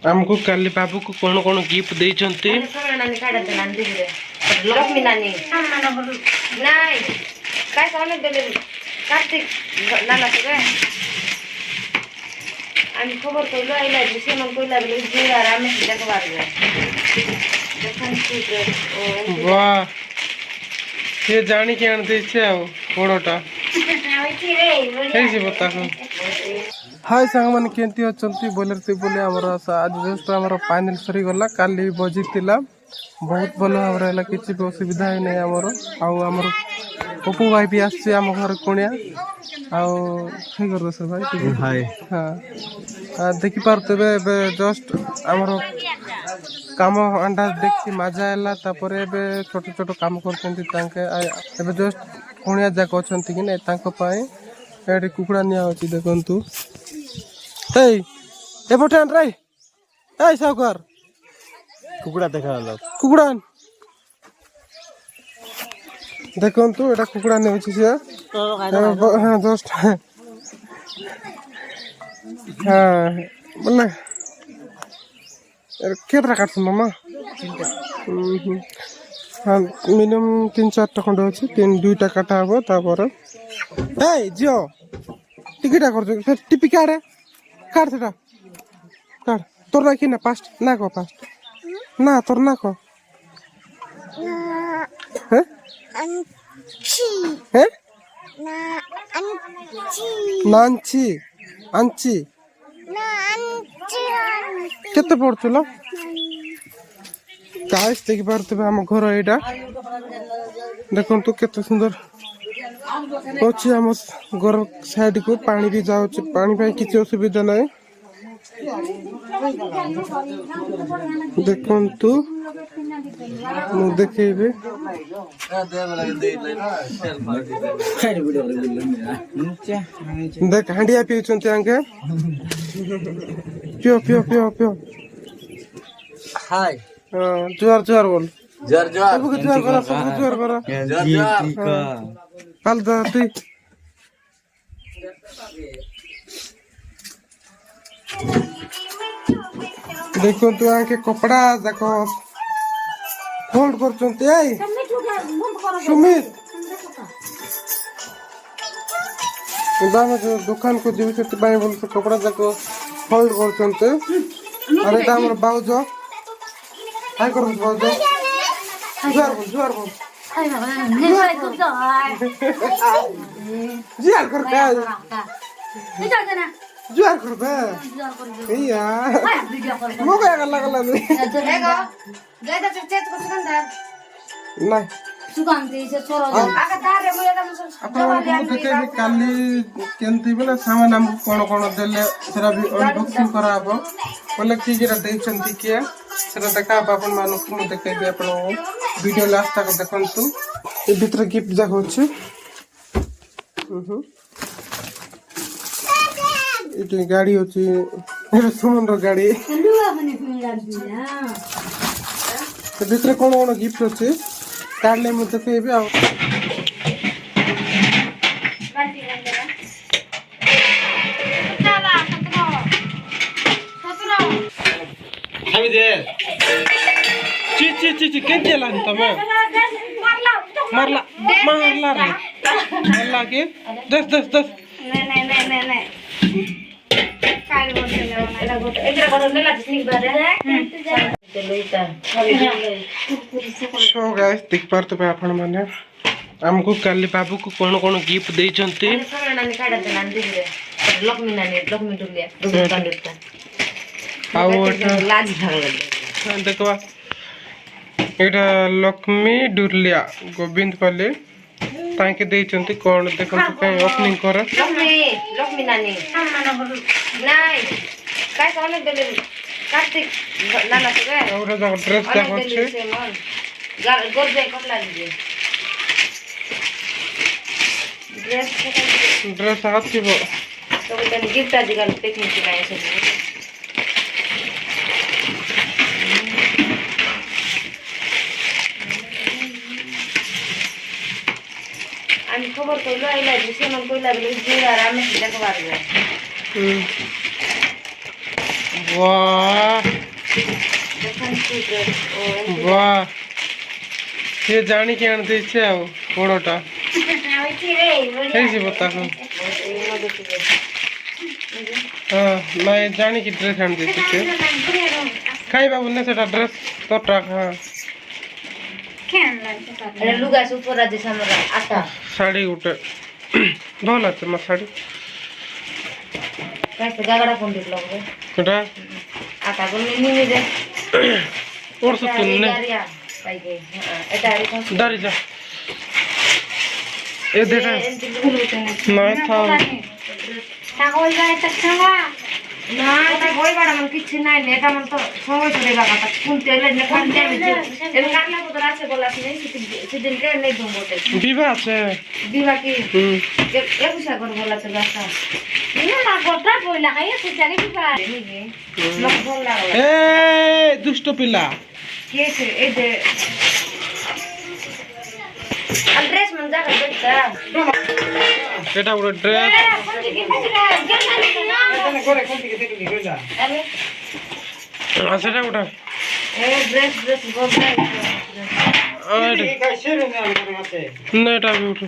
हमको काली बाबू को कौन कौन गिफ्ट दे चंती लक्ष्मी नानी नाई काय सामने देले कार्तिक नाना सगळे आणि खबर कळलो आईला दिसे मन कोइला बेले जीरा रामे सिद्धा बार गए वाह ये जानी के आन दे छे आ कोडोटा बता हाय सांग मन केंती अचंती बोलरती बोले हमर आज जस्ट हमर फाइनल सरी गला काली बजी तिला बहुत भल भाव रहा किसी भी असुविधा ही नहीं आमर आमर पप्पू भाई भी आसছে आम घर कुणिया आर भाई हाय हाँ देखी पारे जस्ट आमर काम अंडा देखी मजा है छोट छोट काम कर जस्ट कुणिया जाक अच्छा कि नहीं कुकुड़ा निया देखु एपटे रे साउकार कुकुड़ा देखा कुकुड़ा देखु एटा कुकुड़ा ने हाँ जस्ट हाँ बोले केटा काट मामा हाँ मिनिमम 3-4 खंड अच्छे 2टा काटा हम तापर झील टिकेटा कर टिपी काटे काट से काट तोर ना कि ना पास्ट ना कह पास्ट ना तोर ना कह नांची आंची केते पड़तुल गाइस देखि पारतबे हम घर एटा देखंतु केते सुंदर अछि हम घर साइड को पानी भी जाउ पानी भाई किसी असुविधा नहीं देखंतु मु देखेबे देख हांडिया पिउचंते आंके पियो पियो पियो पियो हाय जुआर जुआर बोल जर जर सबको जुआर करा सबको जुआर करा हाल दा तू देखो तू आके कपड़ा देखो फोल्ड करचंते आई सुमित दाम जो दुकान को जीव से बाय बोल कपड़ा देखो फोल्ड करचंते अरे ता हमर बाउजो हाय करो बाउजो जुआर बोल जुआर कर का जुआर कर बे यार मो काय गल्ला गल्ला जायदा चेत कसं नाही सुगंधी से छोरो आगा दारे मुया का देखे काली केंती बेला सामान हम कोन कोन देले सेरा भी अनबॉक्सिंग कराबो बोले की जेरा दैछंती के सेरा देखा अपन मानु को देखे भी अपन वीडियो लास्ट तक देखंतु ए भीतर गिफ्ट जाक होछ इटी गाड़ी होची सुमन रो गाड़ी तो भीतर कोन कोन गिफ्ट होची कार्ड ले मुझे पे भी आओ अभी दे ची कितने लानी तमे मारला रे मारला के 10 नहीं काल बोलते ना गोट एकरा बरले लागनी बारे सो गाइस देख पारतो पे आपण माने हमको काली बाबू को कौन कौन गिफ्ट दे चंती लक्ष्मी नानी लक्ष्मी दुलिया लाज भाग देखो एटा लक्ष्मी दुर्लिया गोविंद पाले ताके दे चंती कौन देखो कहीं ओपनिंग कर लक्ष्मी नानी नाई काय सामने देले कार्तिक नाना सगळे और ड्रेस देखो छे गोर जाय कपड़ा दीजिए ड्रेस हाथ की वो तो तने गिफ्ट आजकल टेक्निक सिखाए सब आणि खबर कळलो आईला दिसे मन कोइला बेले जीरा रामे सिद्धा बार गए वाह বাহ সে ଜାଣିକି ଆଣି ଦେଇছে ଆଉ ବଡଟା ହେଇଯିବ ତାକୁ ହଁ ନାଇଁ ଜାଣିକି ଡ୍ରେସ୍ ଆଣି ଦେଇଛି ସେ ଖାଇବାବୁ ନା ସେଟା ଡ୍ରେସ୍ ତୋଟା ହଁ ଲୁଗା ସୁପର ଆଜି ଆମର ଆଟା ଶାଢ଼ୀ ଗୋଟେ ଭଲ ଅଛି ମୋ ଶାଢ଼ୀ ଜାଗାଟା ପଣ୍ଡିତ ଲୋକ ସେଟା ଆଟା ବলে নিয়ে ওরছো তো নে এটা দাঁড়ি যা এ দেটা নয় থাও না এটা বই বাড়া মানে কিছু নাই না এটা মানে তো সময় ধরে লাগাটা কুলতে এলে না কাটতে আমি এর কাটলা কত আছে বলা আছে সেদিনকে নেই দম বটে বিবাহ আছে দিবা কি একুশা করে বলা তো রাস্তা না গোটা বই লাগাই আছে জানি দিবা লোক ভাল লাগা এ দুষ্ট পিলা কে সে এই যে অ্যাড্রেস মন জায়গা দেখতা এটা ଗୋଟେ ড্রেস সেটা ଗୋଟେ ড্রেস ড্রেস গোল না এটা ବି ଗୋଟେ